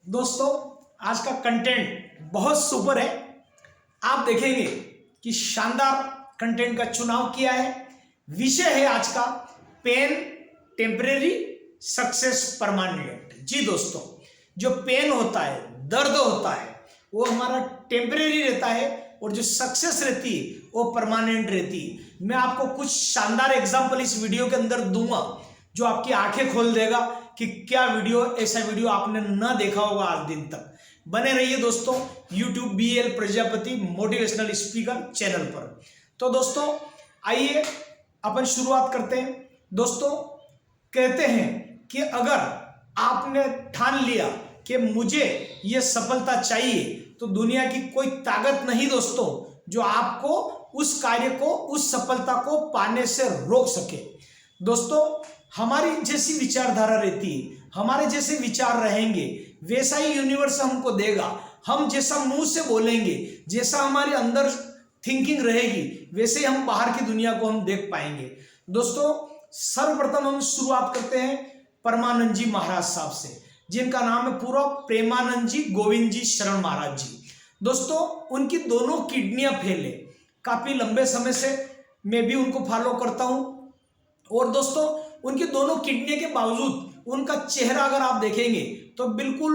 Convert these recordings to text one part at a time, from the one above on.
दोस्तों आज का कंटेंट बहुत सुपर है। आप देखेंगे कि शानदार कंटेंट का चुनाव किया है। विषय है आज का पेन टेम्परेरी सक्सेस परमानेंट। जी दोस्तों, जो पेन होता है, दर्द होता है, वो हमारा टेम्परेरी रहता है और जो सक्सेस रहती है वो परमानेंट रहती है। मैं आपको कुछ शानदार एग्जांपल इस वीडियो के अंदर दूंगा जो आपकी आंखें खोल देगा कि क्या वीडियो, ऐसा वीडियो आपने ना देखा होगा आज दिन तक। बने रहिए दोस्तों YouTube BL Prajapati motivational speaker channel पर। तो दोस्तों आइए अपन शुरुआत करते हैं। दोस्तों कहते हैं कि अगर आपने ठान लिया कि मुझे ये सफलता चाहिए तो दुनिया की कोई ताकत नहीं दोस्तों जो आपको उस कार्य को, उस सफलता को पाने से रोक सके। दोस्तों हमारी जैसी विचारधारा रहती है, हमारे जैसे विचार रहेंगे, वैसा ही यूनिवर्स हमको देगा। हम जैसा मुंह से बोलेंगे, जैसा हमारे अंदर थिंकिंग रहेगी, वैसे हम बाहर की दुनिया को हम देख पाएंगे। दोस्तों सर्वप्रथम हम शुरुआत करते हैं परमानंद जी महाराज साहब से, जिनका नाम है पूरा प्रेमानंद जी गोविंद जी शरण महाराज जी। दोस्तों उनकी दोनों किडनियां फेल है। काफी लंबे समय से मैं भी उनको फॉलो करता हूं और दोस्तों उनकी दोनों किडनी के बावजूद उनका चेहरा अगर आप देखेंगे तो बिल्कुल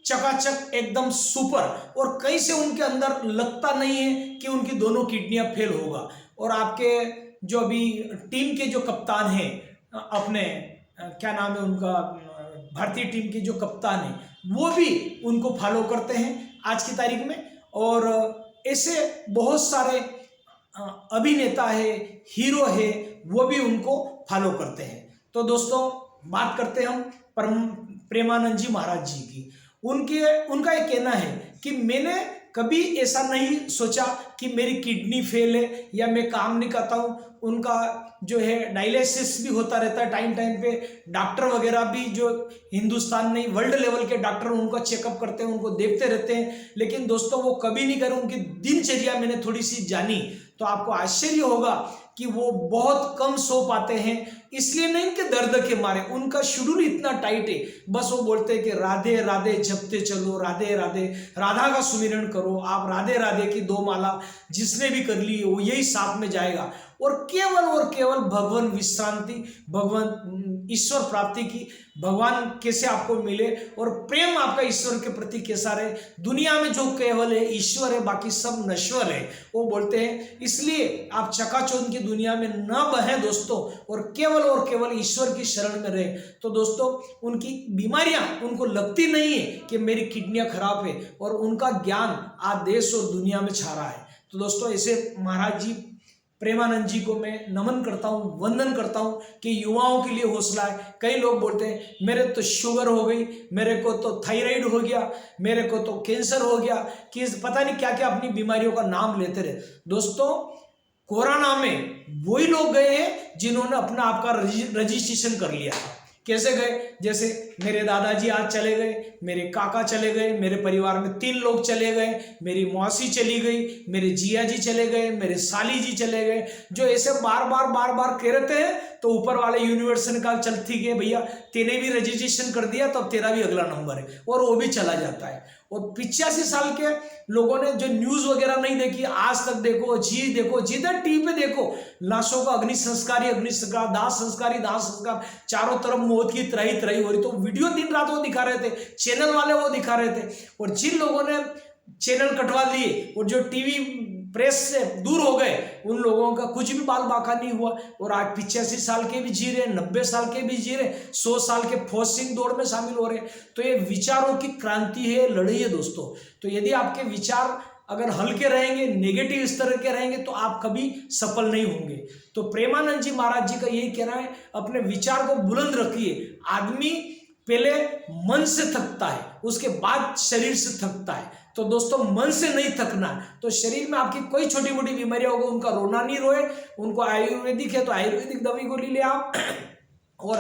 चकाचक, एकदम सुपर, और कहीं से उनके अंदर लगता नहीं है कि उनकी दोनों किडनियां फेल होगा। और आपके जो अभी टीम के जो कप्तान हैं, अपने क्या नाम है उनका, भारतीय टीम के जो कप्तान हैं, वो भी उनको फॉलो करते हैं आज की तारीख में। और ऐसे बहुत सारे अभिनेता है, हीरो है, वो भी उनको फॉलो करते हैं। तो दोस्तों बात करते हैं हम प्रेमानंद जी महाराज जी की। उनका ये कहना है कि मैंने कभी ऐसा नहीं सोचा कि मेरी किडनी फेल है या मैं काम नहीं करता हूँ। उनका जो है डायलिसिस भी होता रहता है टाइम टाइम पे। डॉक्टर वगैरह भी जो हिंदुस्तान नहीं वर्ल्ड लेवल के डॉक्टर उनका चेकअप करते हैं, उनको देखते रहते हैं। लेकिन दोस्तों वो कभी नहीं करे। उनकी दिनचर्या मैंने थोड़ी सी जानी तो आपको आश्चर्य होगा कि वो बहुत कम सो पाते हैं। इसलिए नहीं कि दर्द के मारे, उनका शेड्यूल इतना टाइट है। बस वो बोलते हैं कि राधे राधे जपते चलो, राधे राधे, राधा का सुमिरन करो। आप राधे राधे की 2 माला जिसने भी कर ली वो यही साथ में जाएगा और केवल भगवान विश्रांति, भगवान ईश्वर प्राप्ति की, भगवान कैसे आपको मिले और प्रेम आपका ईश्वर के प्रति कैसा रहे। दुनिया में जो केवल है ईश्वर है, बाकी सब नश्वर है, वो बोलते हैं। इसलिए आप चकाचौंध की दुनिया में न बहें दोस्तों और केवल ईश्वर की शरण में रहे। तो दोस्तों उनकी बीमारियां उनको लगती नहीं है कि मेरी किडनियां खराब है, और उनका ज्ञान आज देश और दुनिया में छा रहा है। तो दोस्तों ऐसे महाराज जी प्रेमानंद जी को मैं नमन करता हूँ, वंदन करता हूँ कि युवाओं के लिए हौसला है। कई लोग बोलते हैं मेरे तो शुगर हो गई, मेरे को तो थायराइड हो गया, मेरे को तो कैंसर हो गया, कि पता नहीं क्या क्या अपनी बीमारियों का नाम लेते रहे। दोस्तों कोरोना में वही लोग गए हैं जिन्होंने अपना आपका रजिस्ट्रेशन कर लिया। कैसे गए? जैसे मेरे दादाजी आज चले गए, मेरे काका चले गए, मेरे परिवार में 3 लोग चले गए, मेरी मौसी चली गई, मेरे जिया जी चले गए, मेरे साली जी चले गए। जो ऐसे बार बार कह रहे थे तो ऊपर वाले यूनिवर्स ने कहा चल ठीक है भैया, तेने भी रजिस्ट्रेशन कर दिया तो अब तेरा भी अगला नंबर है, और वो भी चला जाता है। और 85 साल के लोगों ने जो न्यूज वगैरह नहीं देखी, आज तक देखो, जिधर टीवी पे देखो, लाशों का अग्नि संस्कार, दाह संस्कार, चारों तरफ मौत की त्राही हो रही। तो वीडियो दिन रात वो दिखा रहे थे, चैनल वाले वो दिखा रहे थे। और जिन लोगों ने चैनल कटवा लिए और जो टीवी प्रेस से दूर हो गए, उन लोगों का कुछ भी बाल बाका नहीं हुआ। और आज 85 साल के भी जी रहे, 90 साल के भी जी रहे, 100 साल के फौज सिंह दौड़ में शामिल हो रहे। तो ये विचारों की क्रांति है, लड़ाई है दोस्तों। तो यदि आपके विचार अगर हल्के रहेंगे, नेगेटिव इस तरह के रहेंगे, तो आप कभी सफल नहीं होंगे। तो प्रेमानंद जी महाराज जी का यही कहना है, अपने विचार को बुलंद रखिए। आदमी पहले मन से थकता है, उसके बाद शरीर से थकता है। तो दोस्तों मन से नहीं थकना। तो शरीर में आपकी कोई छोटी मोटी बीमारियां होगी, उनका रोना नहीं रोए। उनको आयुर्वेदिक है तो आयुर्वेदिक दवाई गोली ले आप, और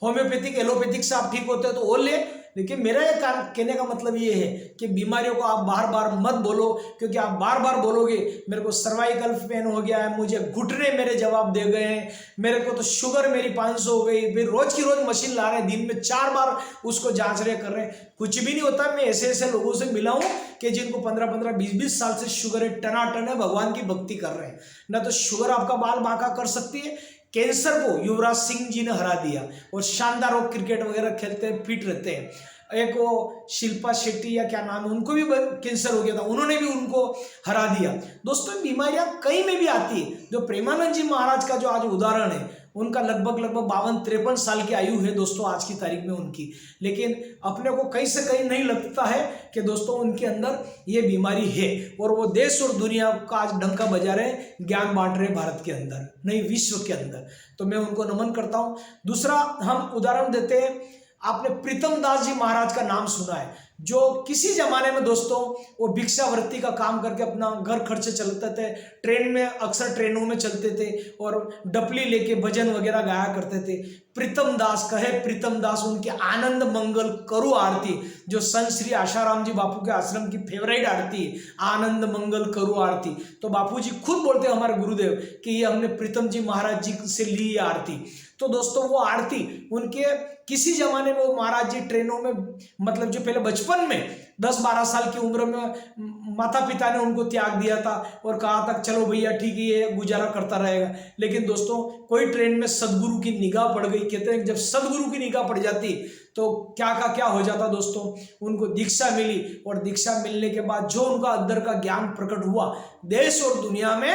होम्योपैथिक एलोपैथिक से आप ठीक होते हैं तो वो ले, लेकिन मेरा ये कहने का मतलब ये है कि बीमारियों को आप बार बार मत बोलो, क्योंकि आप बार बार बोलोगे मेरे को सर्वाइकल पेन हो गया है, मुझे घुटने मेरे जवाब दे गए हैं, मेरे को तो शुगर मेरी 500 हो गई, फिर रोज की रोज मशीन ला रहे हैं, दिन में 4 बार उसको जांच रहे कर रहे हैं, कुछ भी नहीं होता। मैं ऐसे ऐसे लोगों से मिला हूं कि जिनको 15-15, 20-20 साल से शुगर है, टनाटन है, भगवान की भक्ति कर रहे हैं ना। तो शुगर आपका बाल बांका कर सकती है, कैंसर को युवराज सिंह जी ने हरा दिया, और शानदार वो क्रिकेट वगैरह खेलते हैं, फिट रहते हैं। एक वो शिल्पा शेट्टी या क्या नाम है, उनको भी कैंसर हो गया था, उन्होंने भी उनको हरा दिया। दोस्तों बीमारियां कहीं में भी आती है। जो प्रेमानंद जी महाराज का जो आज उदाहरण है, उनका लगभग 52-53 साल की आयु है दोस्तों आज की तारीख में उनकी, लेकिन अपने को कहीं से कहीं नहीं लगता है कि दोस्तों उनके अंदर ये बीमारी है, और वो देश और दुनिया का आज डंका बजा रहे हैं, ज्ञान बांट रहे हैं भारत के अंदर, नहीं विश्व के अंदर। तो मैं उनको नमन करता हूं। दूसरा हम उदाहरण देते हैं, आपने प्रीतम दास जी महाराज का नाम सुना है, जो किसी जमाने में दोस्तों वो भिक्षावृत्ति का काम करके अपना घर खर्चे चलते थे, ट्रेन में अक्सर ट्रेनों में चलते थे और डपली लेके भजन वगैरह गाया करते थे। प्रीतम दास कहे प्रीतम दास, उनकी आनंद मंगल करु आरती, जो संत श्री आशाराम जी बापू के आश्रम की फेवरेट आरती है, आनंद मंगल करु आरती। तो बापू जी खुद बोलते हैं हमारे गुरुदेव कि ये हमने प्रीतम जी महाराज जी से ली ये आरती। तो दोस्तों वो आरती उनके किसी जमाने में वो महाराज जी ट्रेनों में, मतलब जो पहले बचपन में 10-12 साल की उम्र में माता पिता ने उनको त्याग दिया था और कहा था चलो भैया ठीक है ये गुजारा करता रहेगा। लेकिन दोस्तों कोई ट्रेन में सदगुरु की निगाह पड़ गई, कहते हैं जब सदगुरु की निगाह पड़ जाती तो क्या का क्या हो जाता दोस्तों, उनको दीक्षा मिली, और दीक्षा मिलने के बाद जो उनका अंदर का ज्ञान प्रकट हुआ, देश और दुनिया में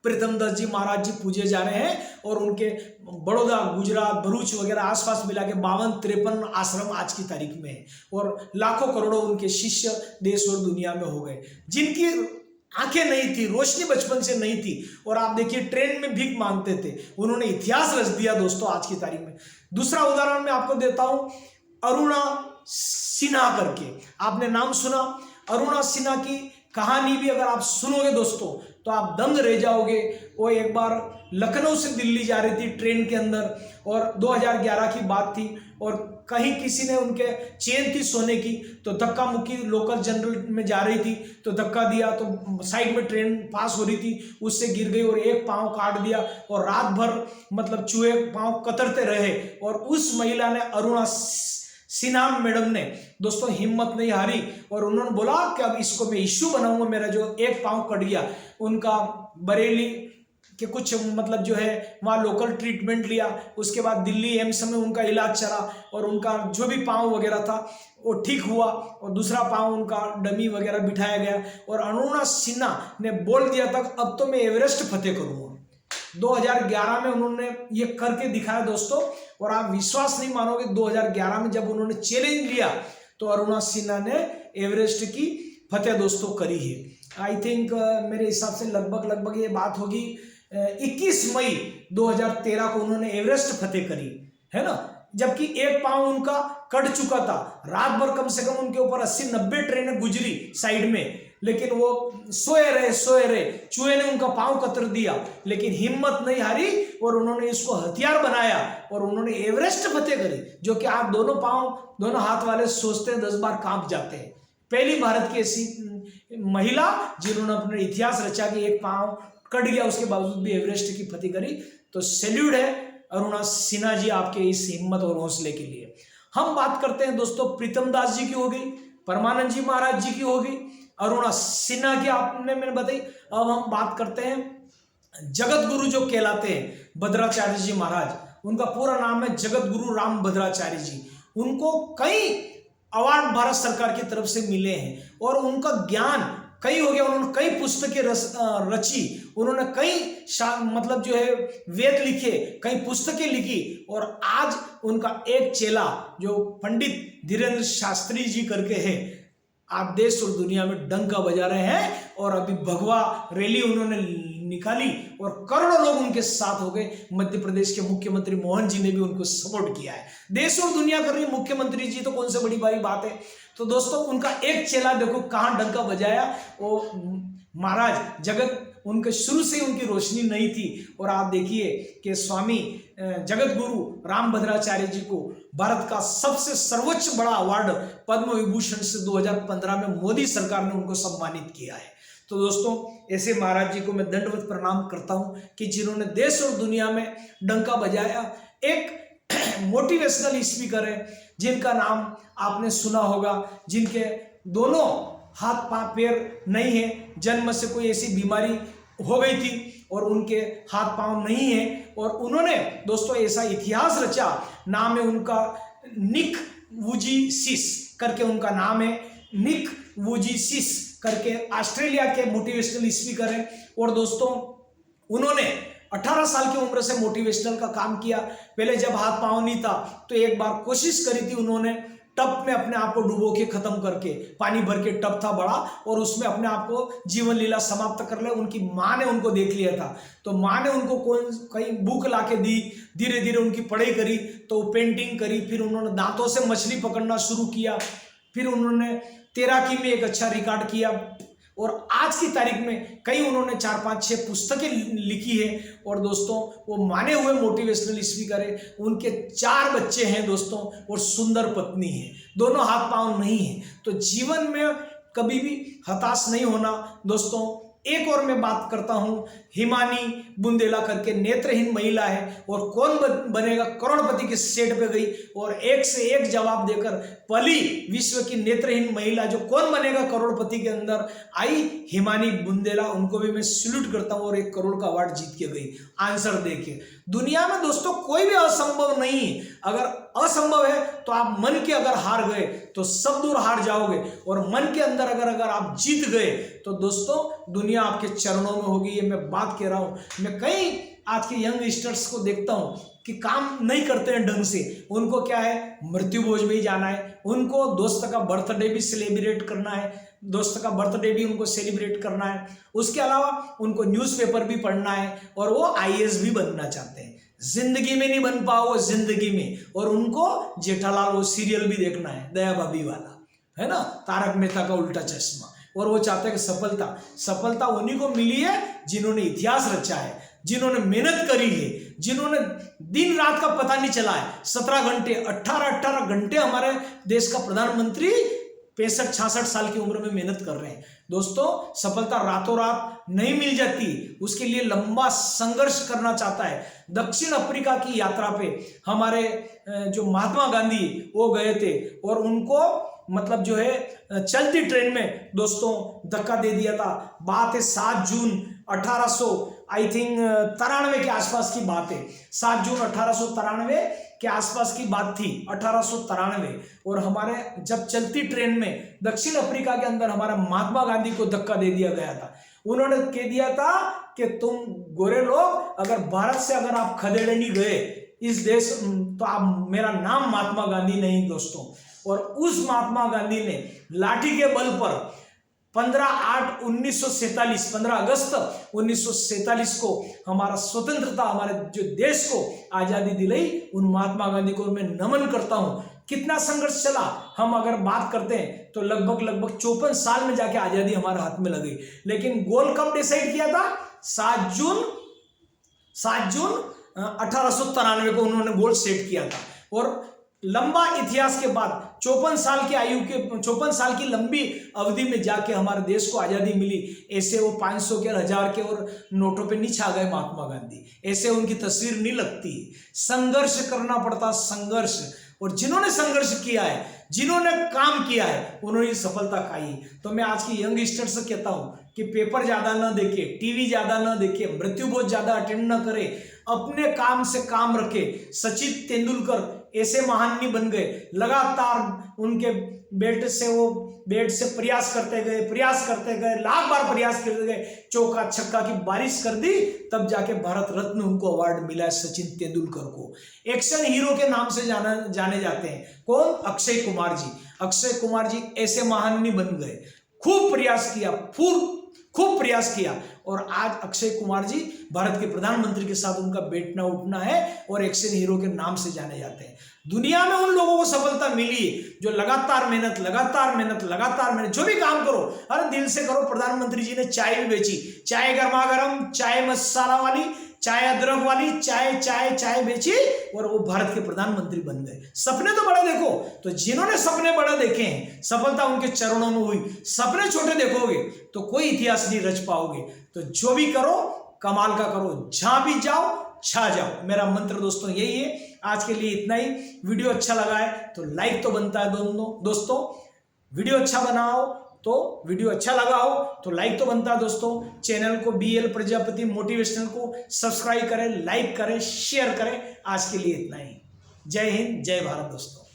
प्रीतम दास जी महाराज जी पूजे जा रहे हैं, और उनके बड़ौदा, गुजरात, भरूच वगैरह आसपास मिला के 52-53 आश्रम आज की तारीख में है, और लाखों करोड़ों उनके शिष्य देश और दुनिया में हो गए, जिनकी आंखें नहीं थी, रोशनी बचपन से नहीं थी, और आप देखिए ट्रेन में भीख मांगते थे, उन्होंने इतिहास रच दिया दोस्तों आज की तारीख में। दूसरा उदाहरण मैं आपको देता हूं, अरुणा सिन्हा करके, आपने नाम सुना। अरुणा सिन्हा की कहानी भी अगर आप सुनोगे दोस्तों तो आप दंग रह जाओगे। वो एक बार लखनऊ से दिल्ली जा रही थी ट्रेन के अंदर, और 2011 की बात थी, और कहीं किसी ने उनके चेन थी सोने की, तो धक्का मुक्की लोकल जनरल में जा रही थी तो धक्का दिया, तो साइड में ट्रेन पास हो रही थी, उससे गिर गई और एक पाँव काट दिया, और रात भर मतलब चूहे पाँव कतरते रहे, और उस महिला ने, अरुणा सिन्हा मैडम ने दोस्तों हिम्मत नहीं हारी, और उन्होंने बोला कि अब इसको मैं इश्यू बनाऊंगा, मेरा जो एक पाँव कट गया। उनका बरेली के कुछ मतलब जो है वहाँ लोकल ट्रीटमेंट लिया, उसके बाद दिल्ली एम्स में उनका इलाज चला, और उनका जो भी पाँव वगैरह था वो ठीक हुआ, और दूसरा पाँव उनका डमी वगैरह बिठाया गया, और अरुणा सिन्हा ने बोल दिया था अब तो मैं एवरेस्ट फतेह करूँगा। 2011 में उन्होंने ये करके दिखाया दोस्तों, और आप विश्वास नहीं मानोगे 2011 में जब उन्होंने चैलेंज लिया तो अरुणा सिन्हा ने एवरेस्ट की फतेह दोस्तों करी है। आई थिंक मेरे हिसाब से लगभग ये बात होगी 21 मई 2013 को उन्होंने एवरेस्ट फतेह करी है ना, जबकि एक पाँव उनका कट चुका था। रात भर कम से कम उनके ऊपर 80-90 ट्रेनें गुजरी साइड में, लेकिन वो सोए रहे, चूहे ने उनका पांव कतर दिया, लेकिन हिम्मत नहीं हारी, और उन्होंने इसको हथियार बनाया, और उन्होंने एवरेस्ट फतेह करी, जो कि आप दोनों पांव, दोनों हाथ वाले सोचते हैं 10 बार कांप जाते हैं। पहली भारत की ऐसी महिला जिन्होंने अपने इतिहास रचा कि एक पांव कट गया उसके बावजूद भी एवरेस्ट की फतेह करी। तो सैल्यूट है अरुणा सिन्हा जी आपके इस हिम्मत और हौसले के लिए। हम बात करते हैं दोस्तों प्रीतम दास जी की हो गई, परमानंद जी महाराज जी की हो गई, अरुणा सिन्हा की आपने मैंने बताई। अब हम बात करते हैं जगत गुरु जो कहलाते हैं भद्राचार्य जी महाराज, उनका पूरा नाम है जगत गुरु राम भद्राचार्य जी। उनको कई अवार्ड भारत सरकार की तरफ से मिले हैं, और उनका ज्ञान कई हो गया, उन्होंने कई पुस्तकें रची, उन्होंने कई मतलब जो है वेद लिखे, कई पुस्तकें लिखी, और आज उनका एक चेला जो पंडित धीरेन्द्र शास्त्री जी करके है, आप देश और दुनिया में डंका बजा रहे हैं, और अभी भगवा रैली उन्होंने निकाली और करोड़ों लोग उनके साथ हो गए। मध्य प्रदेश के मुख्यमंत्री मोहन जी ने भी उनको सपोर्ट किया है। देश और दुनिया कर रही है, मुख्यमंत्री जी तो कौन से बड़ी बड़ी बात है। तो दोस्तों उनका एक चेला देखो कहां डंका बजाया, वो महाराज जगत उनके शुरू से उनकी रोशनी नहीं थी। और आप देखिए कि स्वामी जगत गुरु रामभद्राचार्य जी को भारत का सबसे सर्वोच्च बड़ा अवार्ड पद्म विभूषण से 2015 में मोदी सरकार ने उनको सम्मानित किया है। तो दोस्तों, ऐसे महाराज जी को मैं दंडवत प्रणाम करता हूं कि जिन्होंने देश और दुनिया में डंका बजाया। एक मोटिवेशनल स्पीकर है जिनका नाम आपने सुना होगा, जिनके दोनों हाथ पांव पैर नहीं है, जन्म से कोई ऐसी बीमारी हो गई थी और उनके हाथ पांव नहीं है। और उन्होंने दोस्तों ऐसा इतिहास रचा, नाम है उनका निक वुजीसिस करके, उनका नाम है निक वुजीसिस करके, ऑस्ट्रेलिया के मोटिवेशनल स्पीकर है। और दोस्तों उन्होंने 18 साल की उम्र से मोटिवेशनल का काम किया। पहले जब हाथ पांव नहीं था तो एक बार कोशिश करी थी उन्होंने टब में अपने आप को डुबो के खत्म करके, पानी भर के टब था बड़ा और उसमें अपने आप को जीवन लीला समाप्त कर ले। उनकी माँ ने उनको देख लिया था, तो माँ ने उनको कहीं बुक ला के दी, धीरे धीरे उनकी पढ़ाई करी, तो पेंटिंग करी, फिर उन्होंने दांतों से मछली पकड़ना शुरू किया, फिर उन्होंने तैराकी में एक अच्छा रिकॉर्ड किया। और आज की तारीख में कई उन्होंने 4, 5, 6 पुस्तकें लिखी है। और दोस्तों वो माने हुए मोटिवेशनल स्पीकर है। उनके 4 बच्चे हैं दोस्तों और सुंदर पत्नी है, दोनों हाथ पांव नहीं है। तो जीवन में कभी भी हताश नहीं होना दोस्तों। एक और मैं बात करता हूं, हिमानी बुंदेला करके नेत्रहीन महिला है और कौन बनेगा करोड़पति के सेट पे गई और एक से एक जवाब देकर पहली विश्व की नेत्रहीन महिला जो कौन बनेगा करोड़पति के अंदर आई, हिमानी बुंदेला। उनको भी मैं सैल्यूट करता हूं और 1 करोड़ का अवार्ड जीत के गई आंसर देके। दुनिया में दोस्तों कोई भी असंभव नहीं। अगर असंभव है तो आप मन के अगर हार गए तो सब दूर हार जाओगे, और मन के अंदर अगर आप जीत गए तो दोस्तों दुनिया आपके चरणों में होगी। ये मैं बात कह रहा हूं। मैं कई आज के यंगस्टर्स को देखता हूं कि काम नहीं करते हैं ढंग से। उनको क्या है, मृत्यु भोज में ही जाना है, उनको दोस्त का बर्थडे भी सेलिब्रेट करना है, दोस्त का बर्थडे भी उनको सेलिब्रेट करना है। उसके अलावा उनको न्यूज़पेपर भी पढ़ना है और वो IAS भी बनना चाहते हैं। जिंदगी में नहीं बन पाओ, जिंदगी में। और उनको जेठालाल वो सीरियल भी देखना है, दया भाभी वाला, है ना, तारक मेहता का उल्टा चश्मा। और वो चाहते हैं कि सफलता उन्हीं को मिली है जिन्होंने इतिहास रचा है, जिन्होंने मेहनत करी है, जिन्होंने दिन रात का पता नहीं चला है। 17 घंटे 18 घंटे हमारे देश का प्रधानमंत्री 65-66 साल की उम्र में मेहनत कर रहे हैं। दोस्तों सफलता रातों रात नहीं मिल जाती, उसके लिए लंबा संघर्ष करना चाहता है। दक्षिण अफ्रीका की यात्रा पे हमारे जो महात्मा गांधी वो गए थे और उनको मतलब जो है चलती ट्रेन में दोस्तों धक्का दे दिया था। बात है 7 जून 1893 के आसपास की बात है। 7 जून 1893 के आसपास की बात थी, 1893। और हमारे जब चलती ट्रेन में दक्षिण अफ्रीका के अंदर हमारा महात्मा गांधी को धक्का दे दिया गया था। उन्होंने कह दिया था कि तुम गोरे लोग अगर भारत से अगर आप खदेड़े नहीं गए इस देश तो आप, मेरा नाम महात्मा गांधी नहीं दोस्तों। और उस महात्मा गांधी ने लाठी के बल पर 15 अगस्त 1947 को हमारा स्वतंत्रता, हमारे जो देश को आजादी दिलाई। उन महात्मा गांधी को मैं नमन करता हूं। कितना संघर्ष चला, हम अगर बात करते हैं तो लगभग 54 साल में जाके आजादी हमारे हाथ में लगी। लेकिन गोल कब डिसाइड किया था? 7 जून 1893 को उन्होंने गोल सेट किया था। और लंबा इतिहास के बाद 54 साल की आयु के 54 साल की लंबी अवधि में जाके हमारे देश को आजादी मिली। ऐसे वो 500 के 1000 के और नोटों पे नहीं छा गए महात्मा गांधी, ऐसे उनकी तस्वीर नहीं लगती। संघर्ष करना पड़ता, संघर्ष। और जिन्होंने संघर्ष किया है, जिन्होंने काम किया है, उन्होंने सफलता खाई। तो मैं आज की यंगस्टर से कहता हूं कि पेपर ज्यादा ना देखे, टीवी ज्यादा ना देखे, मृत्यु भोज ज्यादा अटेंड ना करे, अपने काम से काम रखे। सचिन तेंदुलकर ऐसे महान नहीं बन गए, लगातार उनके बैट से प्रयास करते गए, लाख बार प्रयास करते गए, चौका छक्का की बारिश कर दी, तब जाके भारत रत्न उनको अवार्ड मिला है सचिन तेंदुलकर को। एक्शन हीरो के नाम से जाने जाते हैं। कौन? अक्षय कुमार जी। अक्षय कुमार जी ऐसे महान नहीं बन गए, खूब प्रयास किया, खूब प्रयास किया और आज अक्षय कुमार जी भारत के प्रधानमंत्री के साथ उनका बैठना उठना है और एक्शन हीरो के नाम से जाने जाते हैं। दुनिया में उन लोगों को सफलता मिली है जो लगातार मेहनत, जो भी काम करो अरे दिल से करो। प्रधानमंत्री जी ने चाय भी बेची, चाय गर्मा गर्म, चाय मसाला वाली, चाय अदरक वाली, चाय बेची और वो भारत के प्रधानमंत्री बन गए। सपने तो बड़े देखो, तो जिन्होंने सपने बड़े देखे हैं सफलता उनके चरणों में हुई। सपने छोटे देखोगे तो कोई इतिहास नहीं रच पाओगे। तो जो भी करो कमाल का करो, जहां भी जाओ छा जाओ। मेरा मंत्र दोस्तों यही है। आज के लिए इतना ही। वीडियो अच्छा लगा है तो लाइक तो बनता है दोस्तों। वीडियो अच्छा बनाओ तो वीडियो अच्छा लगा हो तो लाइक तो बनता है दोस्तों। चैनल को BL प्रजापति मोटिवेशनल को सब्सक्राइब करें, लाइक करें, शेयर करें। आज के लिए इतना ही। जय हिंद, जय भारत दोस्तों।